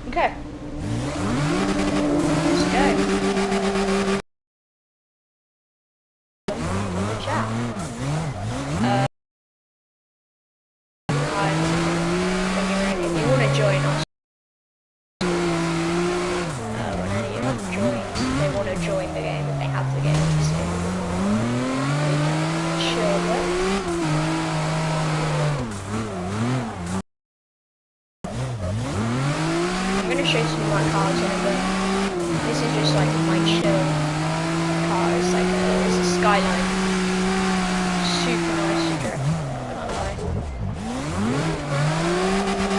Okay. Let's go. Chat. If you want to join us, when any of them join, they want to join the game, if they have the game, obviously. We can chill with. I'm going to show some of my cars in a bit. This is just like my chill car. It's like it's a Skyline. Super nice to drift. Not lie.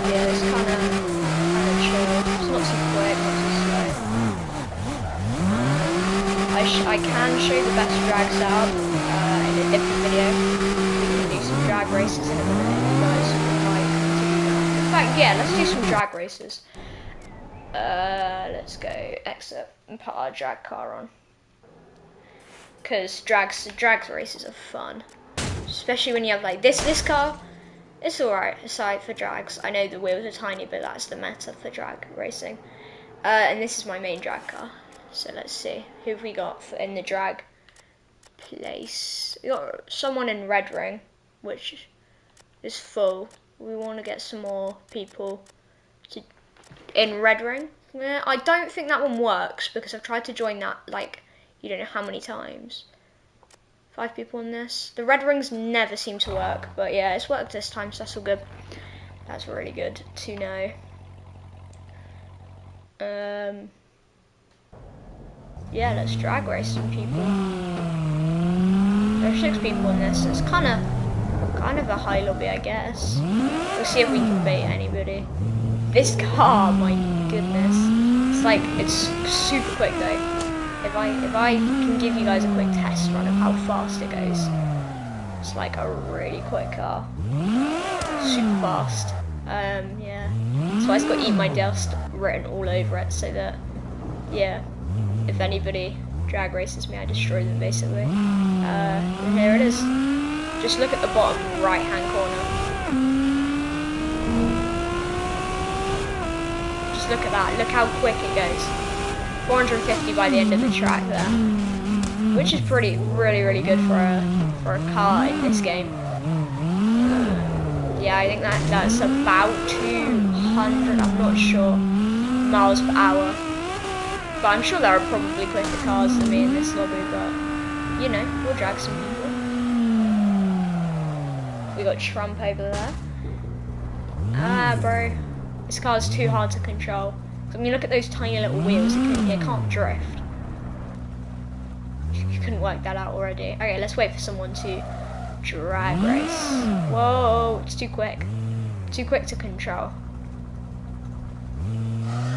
Yeah, it's kind of chill. It's not too quick, not too slow. I can show the best drag setup in a different video. We can do some drag races in a minute if you guys would like to do that. In fact, yeah, let's do some drag races. Let's go exit and put our drag car on. Because drag races are fun. Especially when you have like this car. It's alright aside for drags. I know the wheels are tiny, but that's the meta for drag racing. And this is my main drag car. So let's see. Who have we got in the drag place? We got someone in Red Ring, which is full. We want to get some more people in Red Ring. Yeah, I don't think that one works because I've tried to join that like you don't know how many times. 5 people in this. The red rings never seem to work, but yeah, it's worked this time, so that's all good. That's really good to know. Yeah, let's drag race some people. There are 6 people in this, so it's kind of a high lobby, I guess. We'll see if we can beat anybody. This car, my goodness, it's super quick though. If I can give you guys a quick test run of how fast it goes, it's like a really quick car, super fast. Yeah, so it's got "Eat My Dust" written all over it, so that yeah, if anybody drag races me, I destroy them basically. And here it is. Just look at the bottom right hand corner. Just look at that. Look how quick it goes. 450 by the end of the track there, which is really good for a car in this game. Yeah, I think that's about 200. I'm not sure miles per hour, but I'm sure there are probably quicker cars than me in this lobby. But you know, we'll drag some people. We got Trump over there. Bro, this car's too hard to control. I mean, look at those tiny little wheels. It can't drift. You couldn't work that out already. Okay, let's wait for someone to drag race. Whoa, it's too quick. Too quick to control.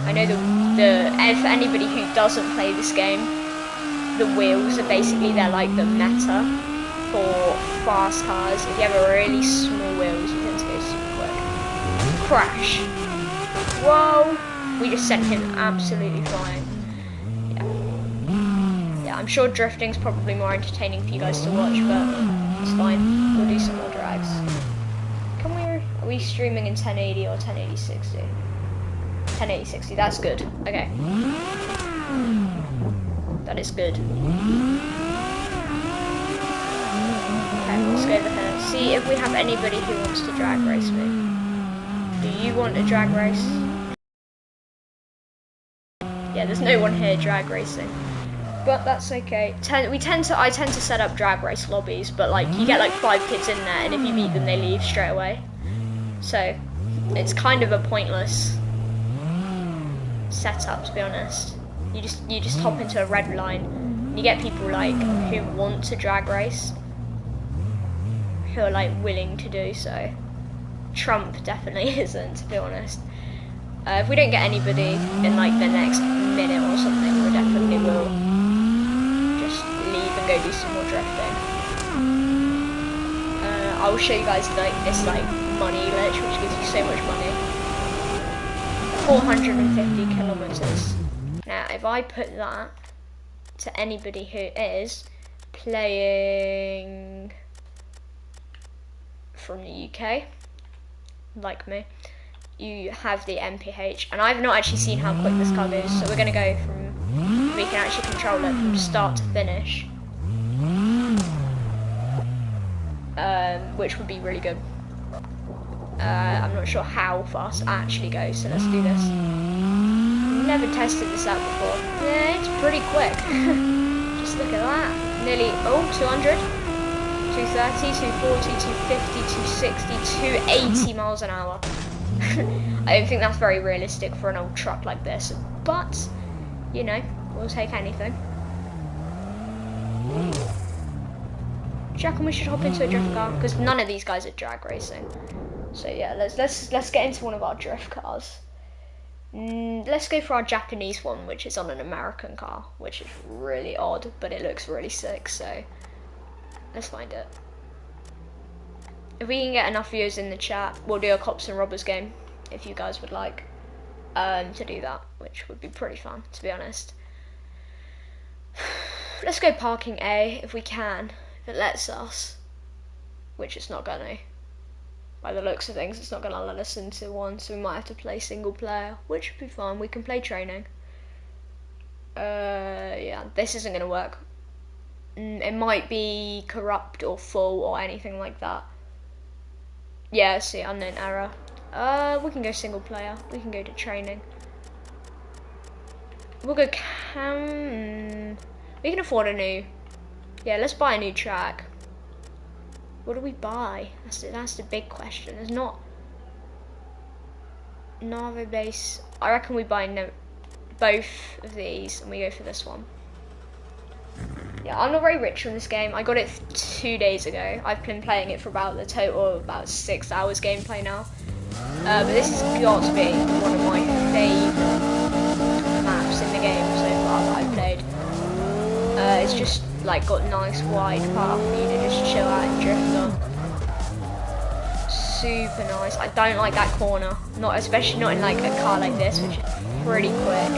I know for anybody who doesn't play this game, the wheels are basically, they're like the meta for fast cars. If you have a really small wheels, you tend to go super quick. Crash. Whoa. We just sent him absolutely flying. Yeah, I'm sure drifting's probably more entertaining for you guys to watch, but it's fine. We'll do some more drags. Are we streaming in 1080 or 1080-60? 1080-60, that's good. Okay. That is good. Okay, let's go over here. See if we have anybody who wants to drag race me. Do you want a drag race? Yeah, there's no one here drag racing, but that's okay. I tend to set up drag race lobbies, but like you get like 5 kids in there, and if you beat them, they leave straight away. So it's kind of a pointless setup, to be honest. You just hop into a red line, and you get people like who want to drag race, who are like willing to do so. Trump definitely isn't, to be honest. If we don't get anybody in like the next minute or something, we definitely will just leave and go do some more drifting. I'll show you guys like this like money glitch, which gives you so much money. 450 kilometers. Now, if I put that to anybody who is playing from the UK, like me, you have the MPH, and I've not actually seen how quick this car goes, so we're going to go from, we can actually control it from start to finish, which would be really good. I'm not sure how fast it actually goes, so let's do this. Never tested this out before. Yeah, it's pretty quick. Just look at that. Nearly, 200, 230, 240, 250, 260, 280 miles an hour. I don't think that's very realistic for an old truck like this, but, you know, we'll take anything. Do you reckon we should hop into a drift car? Because none of these guys are drag racing. So yeah, let's get into one of our drift cars. Let's go for our Japanese one, which is on an American car, which is really odd, but it looks really sick, so let's find it. If we can get enough viewers in the chat, we'll do a cops and robbers game, if you guys would like to do that, which would be pretty fun, to be honest. Let's go parking A, if we can, if it lets us, which it's not gonna. By the looks of things, it's not going to let us into one, so we might have to play single player, which would be fun. We can play training. Yeah, this isn't going to work. It might be corrupt or full or anything like that. Yeah, see, unknown error. We can go single player. We can go to training. We'll go we can afford a new. Yeah, let's buy a new track. What do we buy? That's the big question. There's not Nava base. I reckon we buy both of these and we go for this one. Yeah, I'm not very rich in this game. I got it 2 days ago. I've been playing it for about the total of about 6 hours gameplay now. But this has got to be one of my favourite maps in the game so far that I've played. It's just like got nice wide path for you to just chill out and drift on. Super nice. I don't like that corner, especially not in like a car like this, which is pretty quick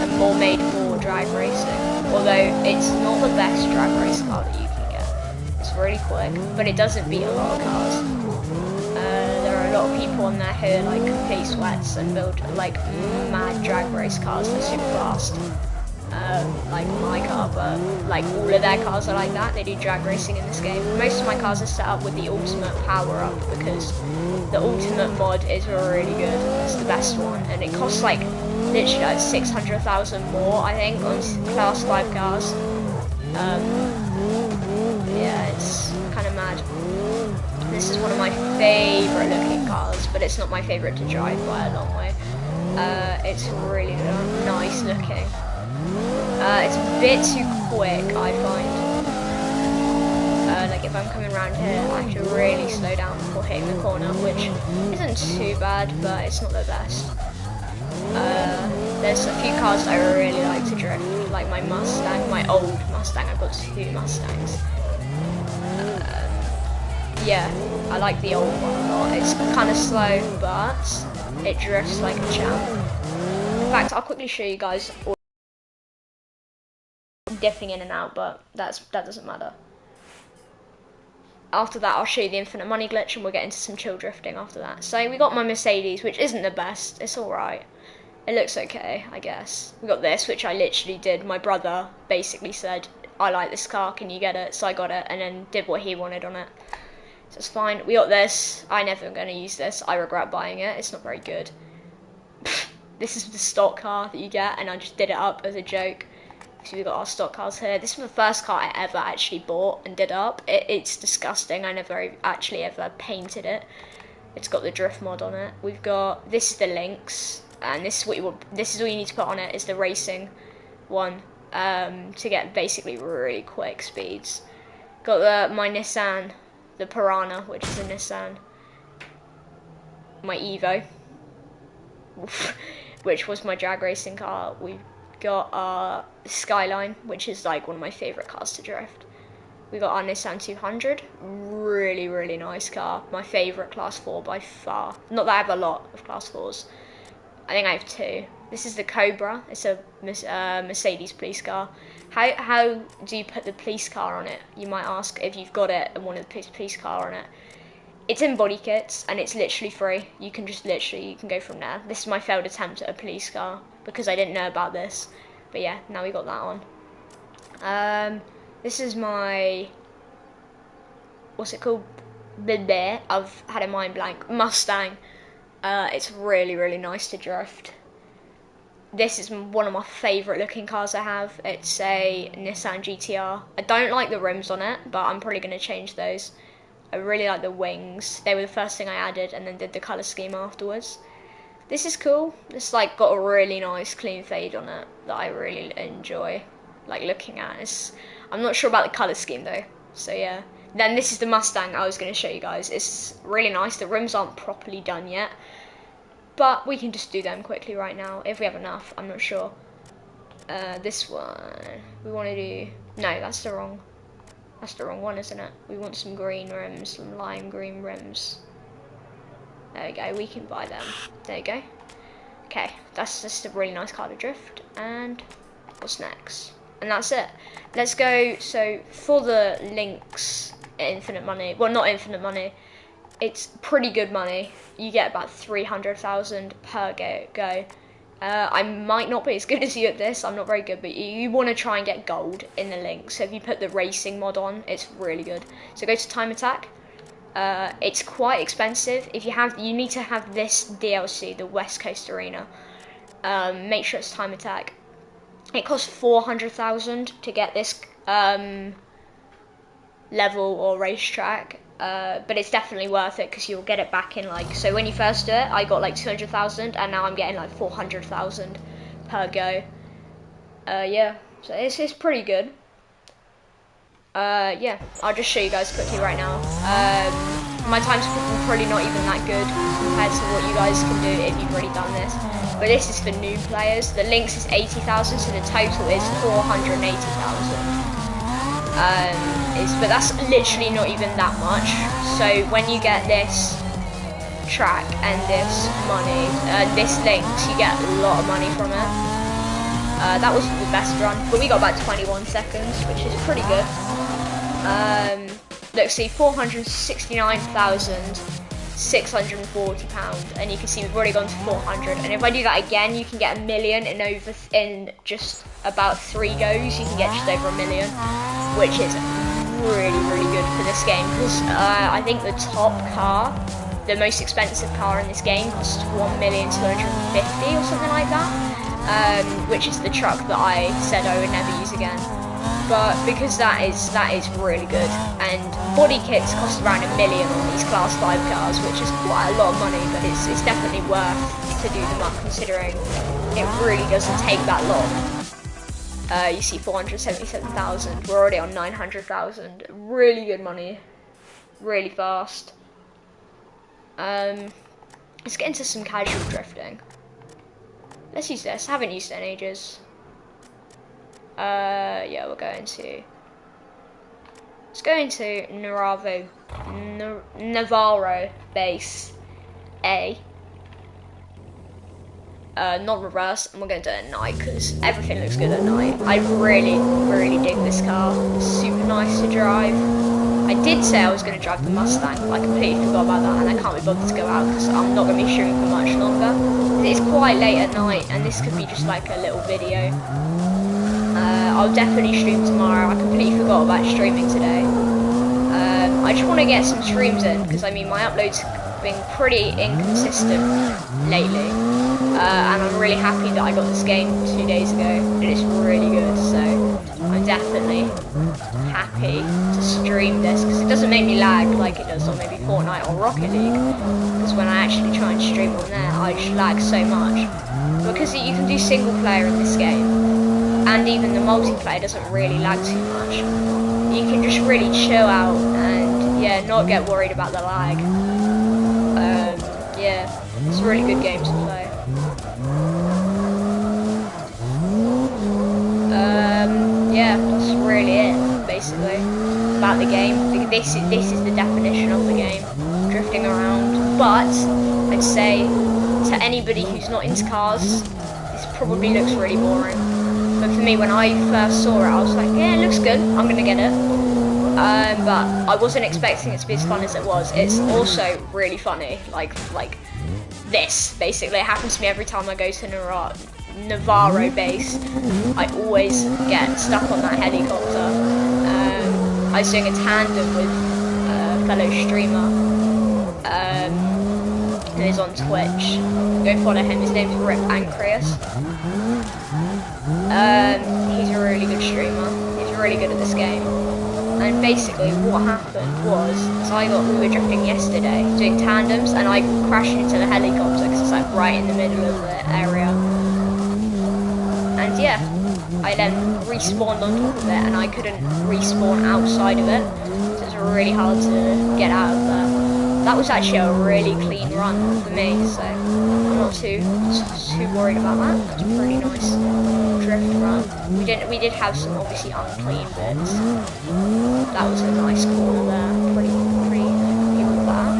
and more made for drag racing. Although it's not the best drag race car that you can get. It's really quick, but it doesn't beat a lot of cars. There are a lot of people on there who are like complete sweats and build like mad drag race cars that are super fast. Like my car, but like all of their cars are like that. They do drag racing in this game. Most of my cars are set up with the ultimate power up because the ultimate mod is really good. It's the best one, and it costs like literally like 600,000 more, I think, on class 5 cars. Yeah, it's kind of mad. This is one of my favourite looking cars, but it's not my favourite to drive by a long way. It's really nice looking. It's a bit too quick, I find. Like if I'm coming around here, I have to really slow down before hitting the corner, which isn't too bad, but it's not the best. There's a few cars that I really like to drift, like my Mustang, my old Mustang. I've got 2 Mustangs. Yeah, I like the old one a lot. It's kind of slow, but it drifts like a champ. In fact, I'll quickly show you guys all dipping in and out, but that doesn't matter. After that, I'll show you the infinite money glitch, and we'll get into some chill drifting after that. So we got my Mercedes, which isn't the best. It's alright. It looks okay, I guess. We got this, which I literally did. My brother basically said, I like this car, can you get it? So I got it, and then did what he wanted on it. So it's fine. We got this. I never am going to use this. I regret buying it. It's not very good. This is the stock car that you get, and I just did it up as a joke. So we've got our stock cars here. This is the first car I ever actually bought and did up. It's disgusting. I never actually ever painted it. It's got the drift mod on it. We've got, this is the Lynx, and this is all you need to put on it, is the racing one, to get basically really quick speeds. Got my Nissan, the Piranha, which is a Nissan. My Evo, which was my drag racing car. We've got our Skyline, which is like one of my favourite cars to drift. We got our Nissan 200, really, really nice car. My favourite class 4 by far. Not that I have a lot of class 4s. I think I have 2. This is the Cobra. It's a Mercedes police car. How do you put the police car on it? You might ask if you've got it and wanted the police car on it. It's in body kits, and it's literally free. You can just you can go from there. This is my failed attempt at a police car, because I didn't know about this. But yeah, now we got that on. This is my, what's it called? Bleh, I've had a mind blank. Mustang. It's really, really nice to drift. This is one of my favourite looking cars I have. It's a Nissan GTR. I don't like the rims on it, but I'm probably going to change those. I really like the wings. They were the first thing I added, and then did the colour scheme afterwards. This is cool. It's like got a really nice clean fade on it that I really enjoy, like looking at. I'm not sure about the colour scheme though, so yeah. Then this is the Mustang I was going to show you guys. It's really nice. The rims aren't properly done yet, but we can just do them quickly right now if we have enough. I'm not sure. This one we want to do. No, that's the wrong one, isn't it? We want some green rims, some lime green rims. There we go. We can buy them. There you go. Okay, that's just a really nice car to drift. And what's next? And that's it. Let's go. So for the links, infinite money. Well, not infinite money. It's pretty good money. You get about 300,000 per go. I might not be as good as you at this. I'm not very good, but you want to try and get gold in the link. So if you put the racing mod on, it's really good. So go to Time Attack. It's quite expensive. You need to have this DLC, the West Coast Arena. Make sure it's Time Attack. It costs 400,000 to get this level or racetrack, but it's definitely worth it because you'll get it back in like. So when you first do it, I got like 200,000, and now I'm getting like 400,000 per go. Yeah, so it's pretty good. Yeah, I'll just show you guys quickly right now. My time's probably not even that good compared to what you guys can do if you've already done this. But this is for new players. The links is 80,000, so the total is 480,000. But that's literally not even that much. So when you get this track and this money, this links, you get a lot of money from it. That wasn't the best run, but we got about 21 seconds, which is pretty good. Let's see, £469,640, and you can see we've already gone to 400. And if I do that again, you can get 1 million in just about 3 goes. You can get just over 1 million, which is really, really good for this game. Because I think the top car, the most expensive car in this game, costs 1,250,000 or something like that. Which is the truck that I said I would never use again. But because that is really good, and body kits cost around 1 million on these class 5 cars, which is quite a lot of money, but it's definitely worth to do them up, considering it really doesn't take that long. You see 477,000, we're already on 900,000, really good money, really fast. Let's get into some casual drifting. Let's use this. I haven't used it in ages. Yeah, we're going to. Let's go into Navarro base A. Not reverse, and we're going to do it at night because everything looks good at night. I really, really dig this car. It's super nice to drive. I did say I was going to drive the Mustang, but I completely forgot about that, and I can't be bothered to go out because I'm not going to be streaming for much longer. It's quite late at night, and this could be just like a little video. I'll definitely stream tomorrow. I completely forgot about streaming today. I just want to get some streams in because I mean my uploads have been pretty inconsistent lately, and I'm really happy that I got this game 2 days ago. It is really good, so I'm definitely happy to stream this because it doesn't make me lag like it does on maybe Fortnite or Rocket League. Because when I actually try and stream on there, I just lag so much. Because you can do single player in this game. And even the multiplayer doesn't really lag too much. You can just really chill out and yeah, not get worried about the lag. Yeah, it's a really good game to play. Yeah, that's really it, basically, about the game. This is the definition of the game, drifting around. But I'd say to anybody who's not into cars, this probably looks really boring. But for me, when I first saw it, I was like, yeah, it looks good, I'm gonna get it. but I wasn't expecting it to be as fun as it was. It's also really funny, like this. Basically, it happens to me every time I go to Navarro base. I always get stuck on that helicopter. I was doing a tandem with a fellow streamer who is on Twitch. Go follow him. His name's Rip Pancreas. He's a really good streamer. He's really good at this game. And basically what happened was, we were drifting yesterday, doing tandems, and I crashed into the helicopter because it's like right in the middle of the area. And yeah, I then respawned on top of it, and I couldn't respawn outside of it, so it's really hard to get out of there. That was actually a really clean run for me, so I'm not too worried about that. That's a pretty nice drift run. We did have some obviously unclean bits. That was a nice corner there. Pretty happy with that.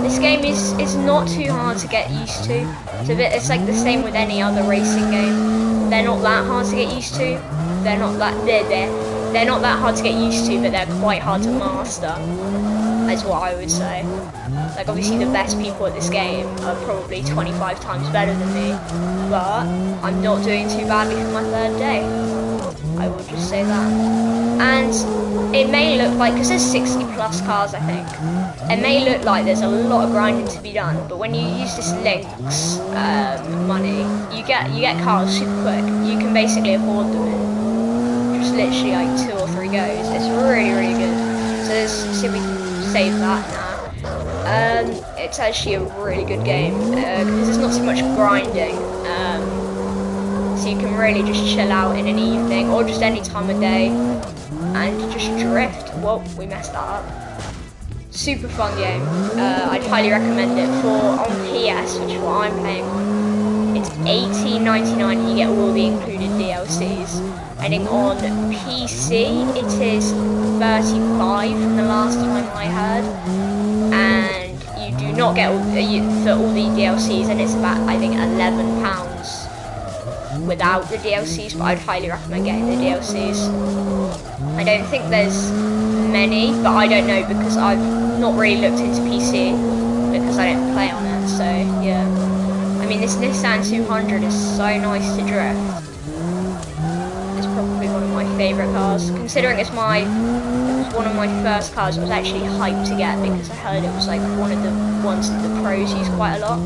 This game is not too hard to get used to. It's like the same with any other racing game. They're not that hard to get used to. They're not that hard to get used to, but they're quite hard to master. Is what I would say. Like obviously the best people at this game are probably 25 times better than me, but I'm not doing too badly for my third day. I will just say that. And it may look like, because there's 60 plus cars I think, it may look like there's a lot of grinding to be done, but when you use this links money, you get cars super quick. You can basically afford them in just literally like 2 or 3 goes. It's really good. So let's see if we can save that now. It's actually a really good game because there's not so much grinding, so you can really just chill out in an evening or just any time of day and just drift. Whoa, we messed that up. Super fun game. I'd highly recommend it. On PS, which is what I'm playing on, it's $18.99 and you get all the included DLCs. I think on PC it is 35 from the last time I heard, and you do not get for all the DLCs, and it's about I think £11 without the DLCs, but I'd highly recommend getting the DLCs. I don't think there's many, but I don't know because I've not really looked into PC because I don't play on it, so yeah. I mean, this Nissan 200 is so nice to drift. Probably one of my favourite cars, considering it was one of my first cars. I was actually hyped to get because I heard it was like one of the ones that the pros use quite a lot,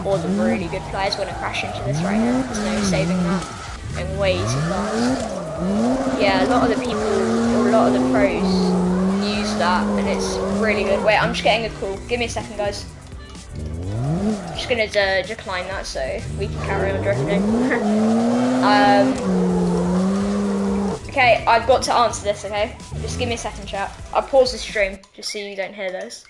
or the really good players. When I crash into this right here, there's no saving that. I'm way too fast. Yeah, a lot of the pros use that, and it's really good. Wait, I'm just getting a call. Give me a second, guys. I'm just gonna decline that so we can carry on drifting. Okay, I've got to answer this, okay? Just give me a second, chat. I'll pause the stream, just so you don't hear this.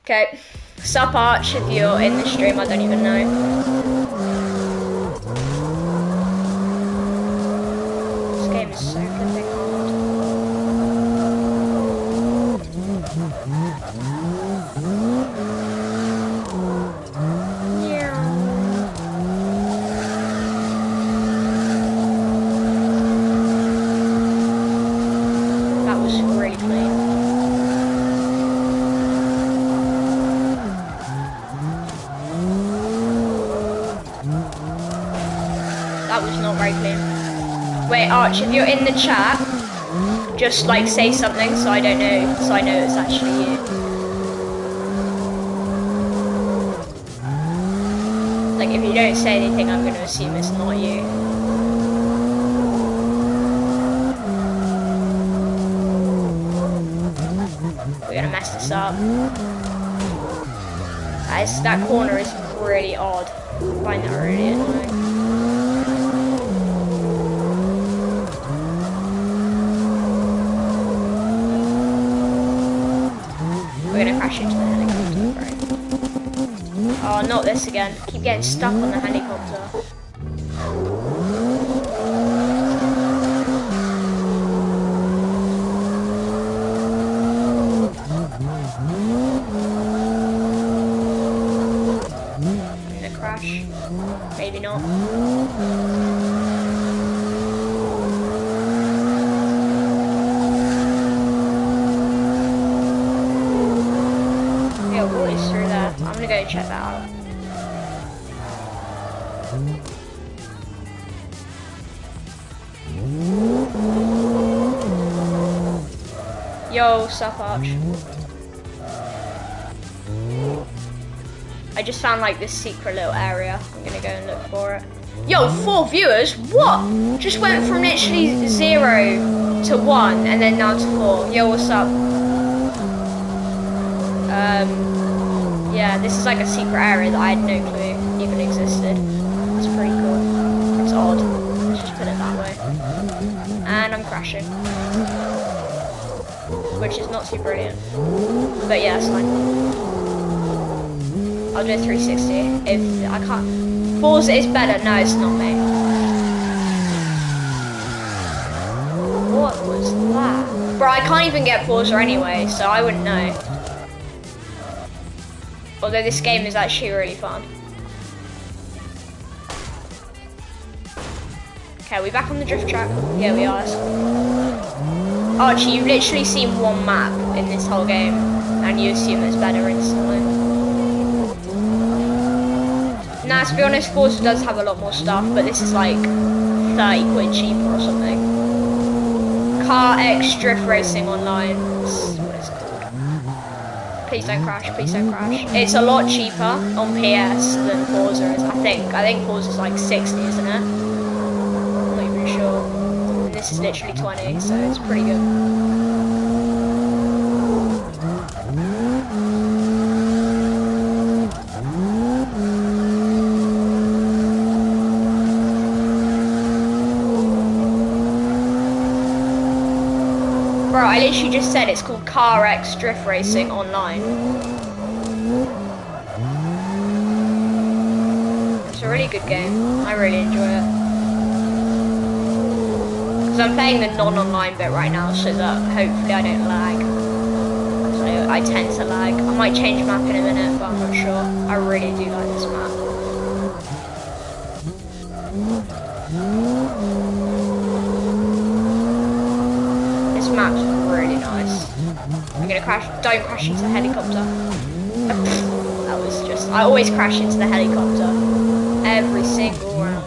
Okay, sup Arch if you're in the stream, I don't even know. This game is so flipping hard. Yeah. That was really clean. That was not very clean. Wait, Arch, if you're in the chat, just like say something so I don't know, so I know it's actually you. Like if you don't say anything, I'm gonna assume it's not you. We're gonna mess this up. That corner is really odd. I find that really annoying. We're gonna crash into the helicopter, right? Oh, not this again. Keep getting stuck on the helicopter. Crash. Maybe not. Yeah, what is through there? I'm gonna go check that out. Yo, sup, Arch. I just found like this secret little area. I'm gonna go and look for it. Yo, 4 viewers? What? Just went from literally 0 to 1 and then now to 4. Yo, what's up? Yeah, this is like a secret area that I had no clue even existed. It's pretty cool. It's odd. Let's just put it that way. And I'm crashing. Which is not too brilliant. But yeah, it's fine. I'll do a 360 if I can't. Forza is better. No, it's not, mate. What was that? Bro, I can't even get Forza anyway, so I wouldn't know. Although this game is actually really fun. Okay, are we back on the drift track? Yeah, we are. Archie, you've literally seen one map in this whole game, and you assume it's better instantly. Nah, to be honest, Forza does have a lot more stuff, but this is like 30 quid cheaper or something. Car X Drift Racing Online. What is it called? Please don't crash, please don't crash. It's a lot cheaper on PS than Forza is, I think. I think Forza's like 60, isn't it? I'm not even sure. And this is literally 20, so it's pretty good. Bro, I literally just said it's called Car X Drift Racing Online. It's a really good game. I really enjoy it. Because I'm playing the non-online bit right now so that hopefully I don't lag. So I tend to lag. I might change map in a minute, but I'm not sure. I really do like this map. This map's really nice. I'm gonna crash. Don't crash into the helicopter. That was just. I always crash into the helicopter every single round.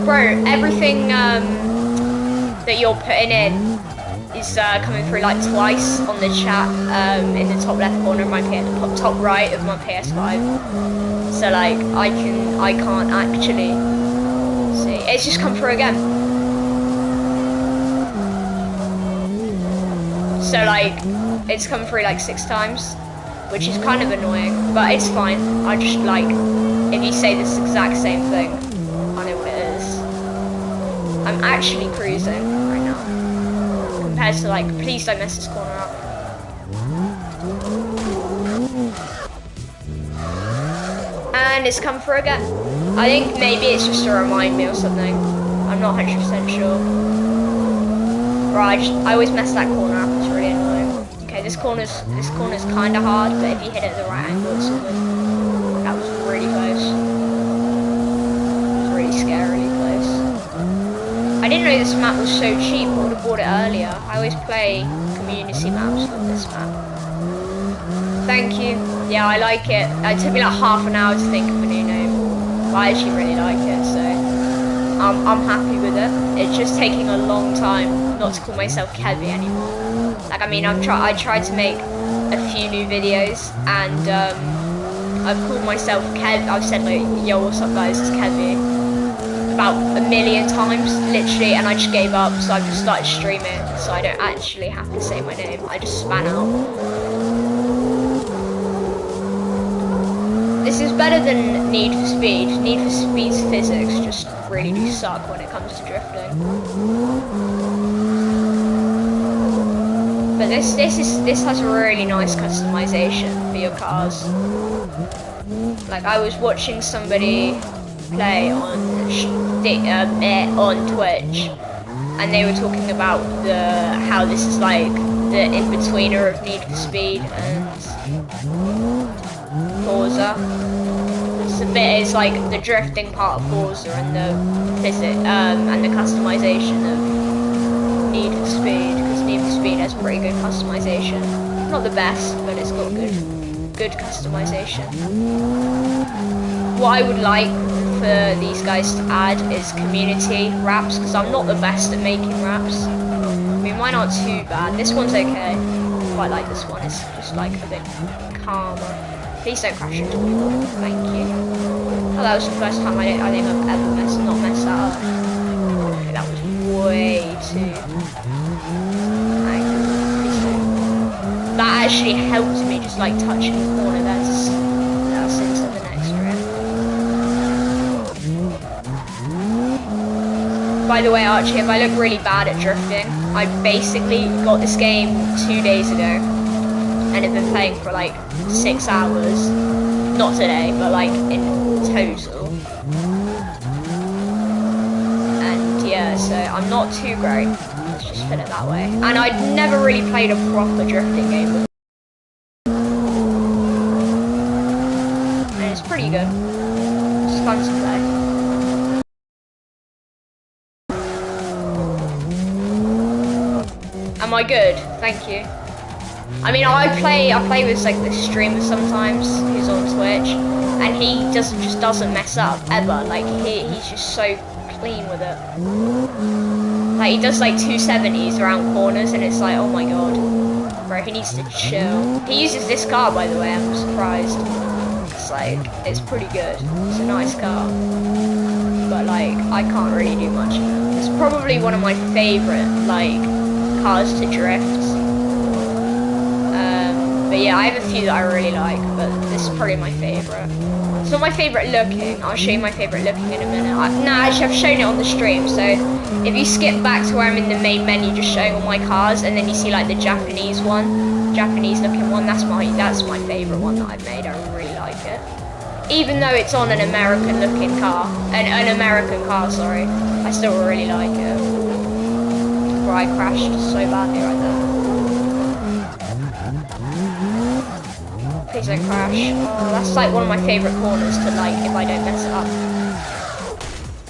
Bro, everything that you're putting in is coming through like twice on the chat in the top left corner of my top right of my PS5. So like I can't actually see. It's just come through again. So like, it's come through like 6 times, which is kind of annoying, but it's fine. I just like, if you say this exact same thing, I know what it is. I'm actually cruising right now, compared to like, please don't mess this corner up. And it's come through again. I think maybe it's just to remind me or something. I'm not 100% sure. Right, I always mess that corner up, it's really annoying. Okay, this corner's kind of hard, but if you hit it at the right angle, it's all good. That was really close. It was really scarily close. I didn't know this map was so cheap, I would have bought it earlier. I always play community maps with this map. Thank you. Yeah, I like it. It took me like half an hour to think of a new name, but I actually really like it, so. I'm happy with it. It's just taking a long time not to call myself Kevy anymore. Like, I mean, I tried to make a few new videos, and I've called myself Kev. I've said like, yo, what's up guys, it's Kevy, about a million times, literally, and I just gave up, so I've just started streaming, so I don't actually have to say my name. I just span out. This is better than Need for Speed. Need for Speed's physics just really do suck when it comes to drifting. But this has really nice customization for your cars. Like, I was watching somebody play on Twitch, and they were talking about how this is like the in-betweener of Need for Speed and Forza. It's like the drifting part of Forza and the and the customization of Need for Speed, because Need for Speed has pretty good customization. Not the best, but it's got good customization. What I would like for these guys to add is community raps, because I'm not the best at making raps. I mean, mine aren't too bad. This one's okay. I quite like this one. It's just like a bit calmer. Please don't crash into me. Thank you. Oh, that was the first time I think I've ever not messed that up. Okay, that was way too. That actually helped me just like touching the corner. That's into the next drift. By the way, Archie, if I look really bad at drifting, I basically got this game 2 days ago and have been playing for like 6 hours. Not today, but like in total. And yeah, so I'm not too great. Let's just put it that way. And I'd never really played a proper drifting game before. And it's pretty good. It's fun to play. Am I good? Thank you. I mean, I play with like the streamer sometimes who's on Twitch, and he just doesn't mess up ever. Like he's just so clean with it. Like he does like 270s around corners, and it's like, oh my god, bro, he needs to chill. He uses this car, by the way. I'm surprised. It's like, it's pretty good. It's a nice car, but like I can't really do much. It's probably one of my favorite like cars to drift. But yeah, I have a few that I really like, but this is probably my favourite. It's not my favourite looking. I'll show you my favourite looking in a minute. Actually, I've shown it on the stream, so if you skip back to where I'm in the main menu just showing all my cars, and then you see like the Japanese looking one, that's my favourite one that I've made. I really like it. Even though it's on an American looking car, an American car, sorry, I still really like it. Bro, I crashed so badly right there. Please don't crash. Oh, that's like one of my favourite corners to like if I don't mess it up.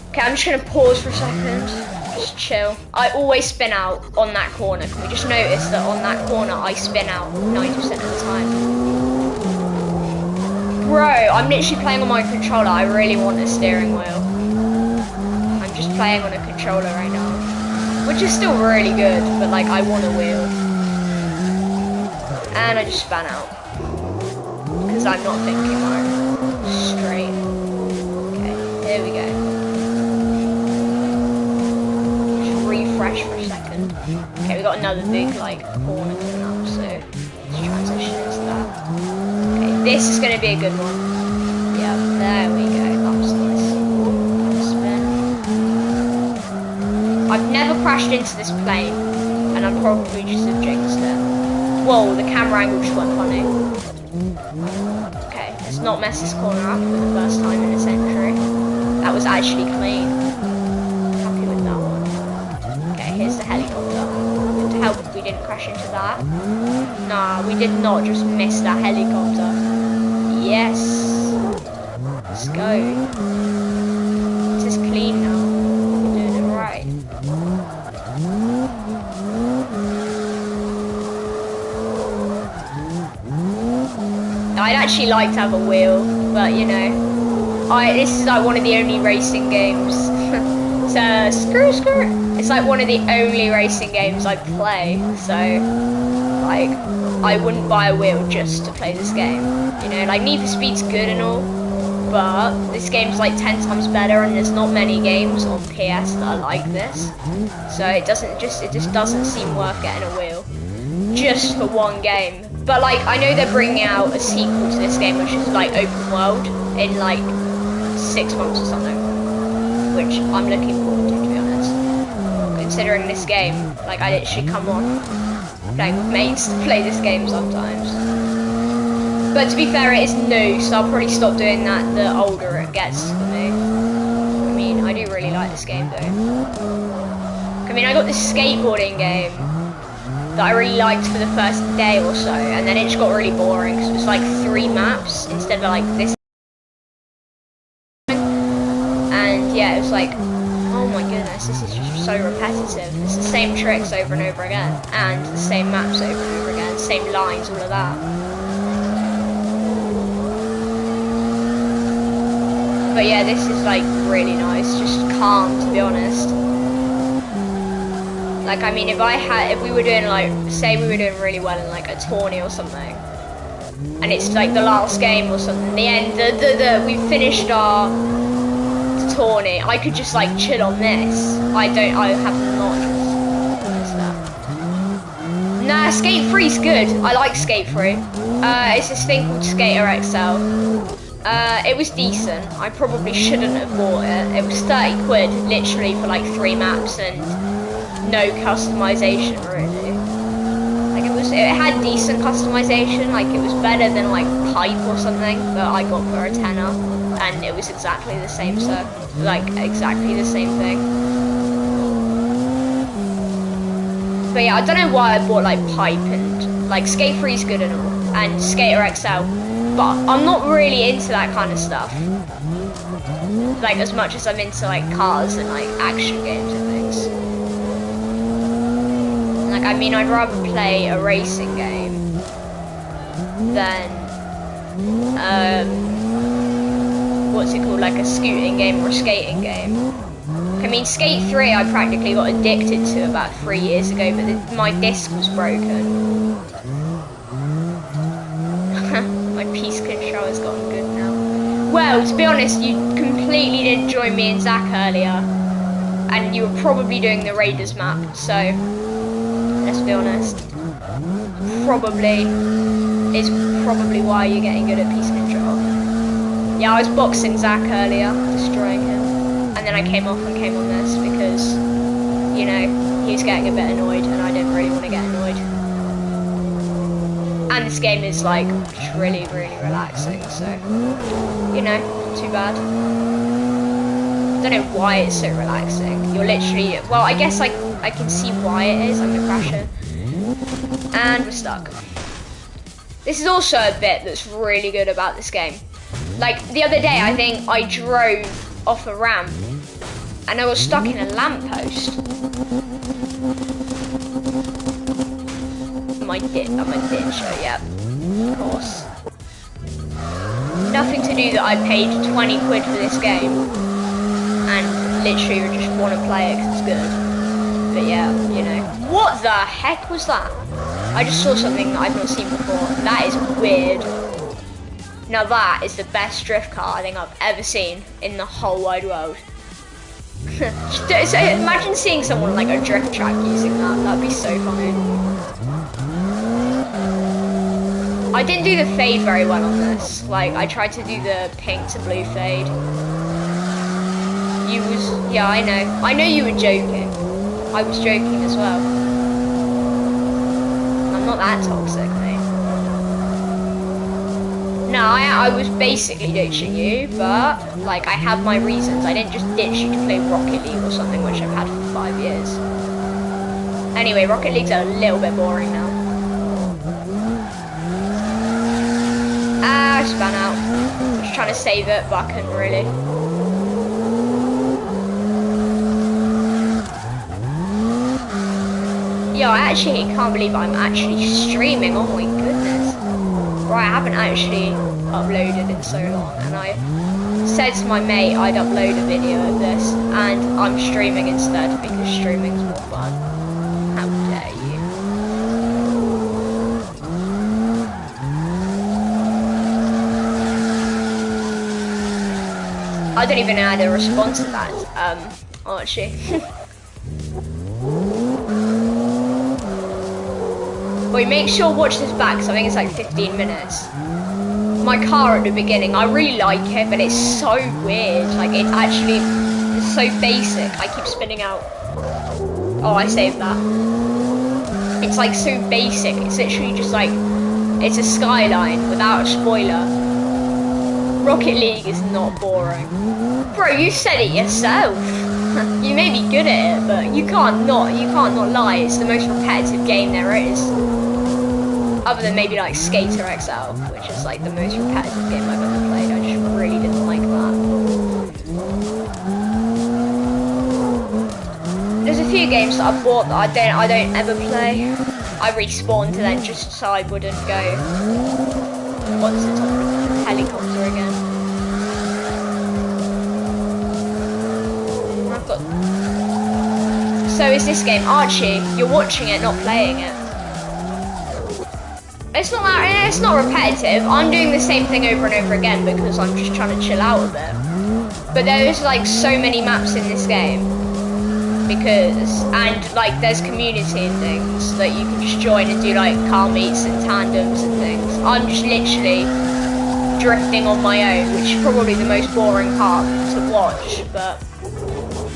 Okay, I'm just gonna pause for a second. Just chill. I always spin out on that corner. Can we just notice that on that corner I spin out 90% of the time? Bro, I'm literally playing on my controller. I really want a steering wheel. I'm just playing on a controller right now, which is still really good, but like I want a wheel. And I just span out. Because I'm not thinking right. Straight. Okay, here we go. Just refresh for a second. Okay, we got another big like corner coming up, so let's transition into that. Okay, this is gonna be a good one. Yeah, there we go. That was nice. Spin. I've never crashed into this plane, and I'm probably just have jinxed it. Whoa, the camera angle just went funny. Okay, let's not mess this corner up for the first time in a century. That was actually clean. Happy with that one. Okay, here's the helicopter. It would help if we didn't crash into that. Nah, we did not just miss that helicopter. Yes. Let's go. This is clean now. We're doing it right. I'd actually like to have a wheel, but you know, this is like one of the only racing games So screw. It's like one of the only racing games I play. So like I wouldn't buy a wheel just to play this game. You know, like Need for Speed's good and all, but this game's like 10 times better, and there's not many games on PS that are like this. So it just doesn't seem worth getting a wheel just for one game. But like I know they're bringing out a sequel to this game, which is like open world in like 6 months or something, which I'm looking forward to be honest. Considering this game, like I literally come on playing with mates to play this game sometimes. But to be fair, it is new, so I'll probably stop doing that the older it gets for me. I mean, I do really like this game though. I mean, I got this skateboarding game that I really liked for the first day or so, and then it just got really boring because it was like 3 maps instead of like this. And yeah, it was like, oh my goodness, this is just so repetitive. It's the same tricks over and over again, and the same maps over and over again, same lines, all of that. But yeah, this is like really nice, just calm to be honest. Like, I mean, if we were doing like, say we were doing really well in like a tourney or something, and it's like the last game or something, the end, we finished our tourney, I could just like chill on this. I have not just that. Nah, Skate 3's good. I like Skate 3. It's this thing called Skater XL. It was decent. I probably shouldn't have bought it. It was 30 quid, literally, for like 3 maps and no customization really. Like it had decent customization, like it was better than like Pipe or something that I got for a tenner, and it was exactly the same, so like exactly the same thing. But yeah, I don't know why I bought like Pipe, and like Skate 3's good and all, and Skater XL, but I'm not really into that kind of stuff. Like as much as I'm into like cars and like action games and things. Like, I mean, I'd rather play a racing game than, what's it called, like a scooting game or a skating game. I mean, Skate 3 I practically got addicted to about 3 years ago, but my disc was broken. My piece control has gotten good now. Well, to be honest, you completely didn't join me and Zach earlier, and you were probably doing the Raiders map, so... Let's be honest. Is probably why you're getting good at piece control. Yeah, I was boxing Zach earlier, destroying him, and then I came off and came on this because, you know, he was getting a bit annoyed, and I didn't really want to get annoyed. And this game is like just really, really relaxing, so you know, not too bad. I don't know why it's so relaxing. You're literally, well, I guess like I can see why it is. I'm gonna crash it. And we're stuck. This is also a bit that's really good about this game. Like the other day, I think I drove off a ramp and I was stuck in a lamppost. I'm a ditcher, yep, of course. Nothing to do that I paid 20 quid for this game and literally just want to play it because it's good. But yeah, you know. What the heck was that? I just saw something that I've not seen before. That is weird. Now that is the best drift car I think I've ever seen in the whole wide world. So imagine seeing someone like a drift track using that. That'd be so funny. I didn't do the fade very well on this. Like, I tried to do the pink to blue fade. Yeah, I know. I know you were joking. I was joking as well. I'm not that toxic, mate. No, I was basically ditching you, but, like, I have my reasons. I didn't just ditch you to play Rocket League or something, which I've had for 5 years. Anyway, Rocket League's a little bit boring now. Ah, I spun out. I was trying to save it, but I couldn't really. Yo, I actually can't believe I'm actually streaming. Oh my goodness. Right, I haven't actually uploaded in so long, and I said to my mate I'd upload a video of this, and I'm streaming instead because streaming's more fun. How dare you? I don't even know how to respond to that, Archie. Wait, make sure watch this back, because I think it's like 15 minutes. My car at the beginning, I really like it, but it's so weird. Like, it's so basic. I keep spinning out. Oh, I saved that. It's like so basic. It's literally just like, it's a skyline without a spoiler. Rocket League is not boring. Bro, you said it yourself. You may be good at it, but you can't not lie. It's the most repetitive game there is. Other than maybe like Skater XL, which is like the most repetitive game I've ever played. I just really didn't like that. There's a few games that I've bought that I don't ever play. I respawned then just so I wouldn't go onto the top of the helicopter again. So is this game, Archie? You're watching it, not playing it. It's not repetitive. I'm doing the same thing over and over again because I'm just trying to chill out a bit. But there's like so many maps in this game and like there's community and things that you can just join and do like car meets and tandems and things. I'm just literally drifting on my own, which is probably the most boring part to watch, but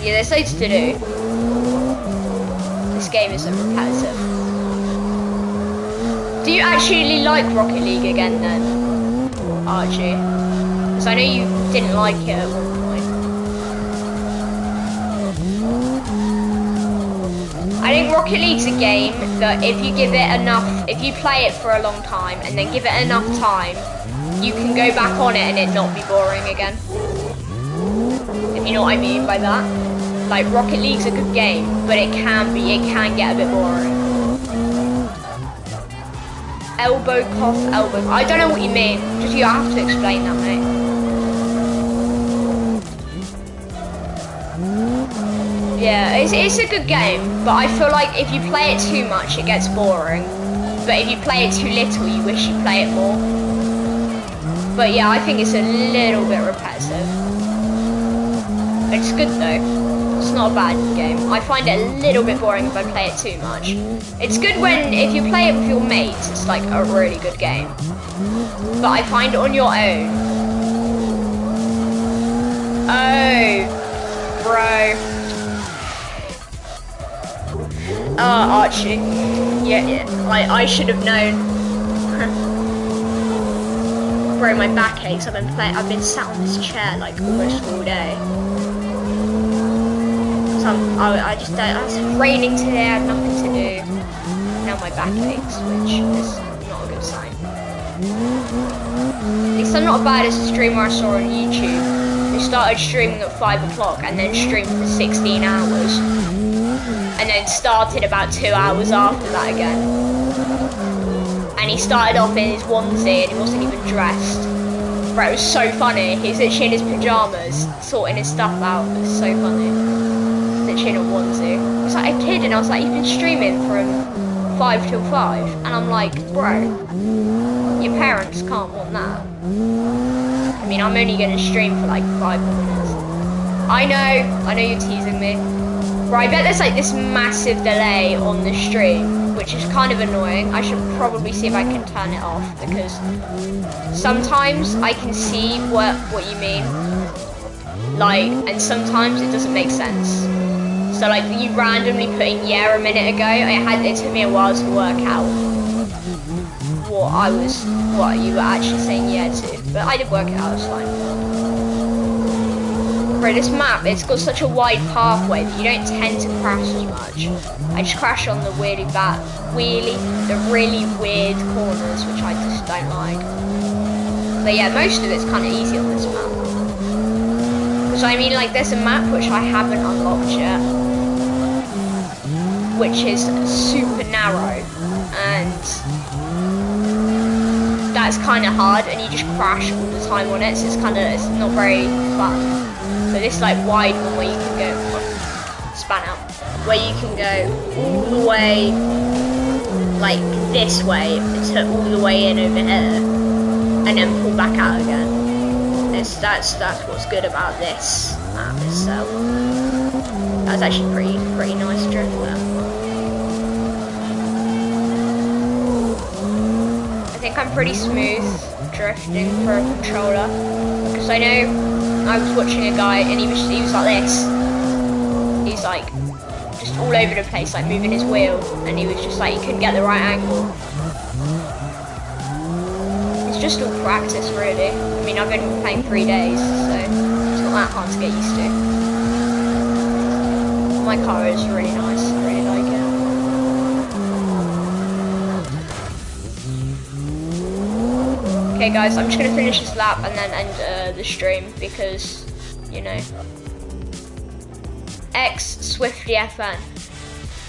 yeah, there's loads to do. This game isn't repetitive. Do you actually like Rocket League again then, Archie? Because I know you didn't like it at one point. I think Rocket League's a game that if you give it enough, if you play it for a long time and then give it enough time, you can go back on it and it not be boring again. If you know what I mean by that. Like, Rocket League's a good game, but it can get a bit boring. Elbow cough, elbow. I don't know what you mean. Just you have to explain that, mate. Yeah, it's a good game, but I feel like if you play it too much, it gets boring. But if you play it too little, you wish you play it more. But yeah, I think it's a little bit repetitive. It's good though. It's not a bad game. I find it a little bit boring if I play it too much. It's good if you play it with your mates, it's like a really good game. But I find it on your own. Oh, bro. Archie. Yeah, I should have known. Bro, my back aches. I've been sat on this chair like almost all day. It's raining today, I had nothing to do. Now my back aches, which is not a good sign. At least I'm not as bad as the streamer I saw on YouTube, who started streaming at 5 o'clock and then streamed for 16 hours. And then started about 2 hours after that again. And he started off in his onesie and he wasn't even dressed. Bro, it was so funny. He's literally in his pyjamas, sorting his stuff out. It was so funny. Literally in a onesie. It's like a kid, and I was like, you've been streaming from 5 till 5. And I'm like, bro, your parents can't want that. I mean, I'm only going to stream for like 5 minutes. I know you're teasing me. Right, I bet there's like this massive delay on the stream, which is kind of annoying. I should probably see if I can turn it off, because sometimes I can see what you mean, like, and sometimes it doesn't make sense. So like, you randomly put in yeah a minute ago, it took me a while to work out what you were actually saying yeah to, but I did work it out, it's fine. Bro, this map, it's got such a wide pathway that you don't tend to crash as much. I just crash on the the really weird corners, which I just don't like. But yeah, most of it's kind of easy on this map. So I mean, like, there's a map which I haven't unlocked yet, which is super narrow, and that's kind of hard, and you just crash all the time on it, so it's not very fun. So this like wide one where you can go, span out, where you can go all the way, like this way, to all the way in over here, and then pull back out again. That's what's good about this map itself. That's actually pretty nice drift there. I think I'm pretty smooth drifting for a controller, because I know I was watching a guy and he was like this. He's like just all over the place, like moving his wheel, and he was just like, he couldn't get the right angle. It's just all practice, really. I mean, I've only been playing 3 days, so it's not that hard to get used to. My car is really nice, I really like it. Okay guys, I'm just going to finish this lap and then end the stream, because, you know. X Swifty FN.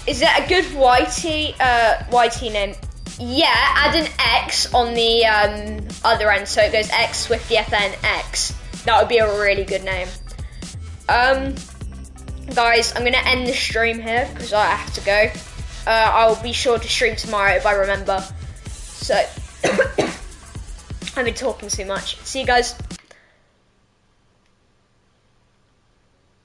Is that a good YT name? Yeah, add an X on the other end, so it goes X Swifty FN X. That would be a really good name. Guys, I'm gonna end the stream here because I have to go. I'll be sure to stream tomorrow if I remember. So I've been talking too much. See you guys.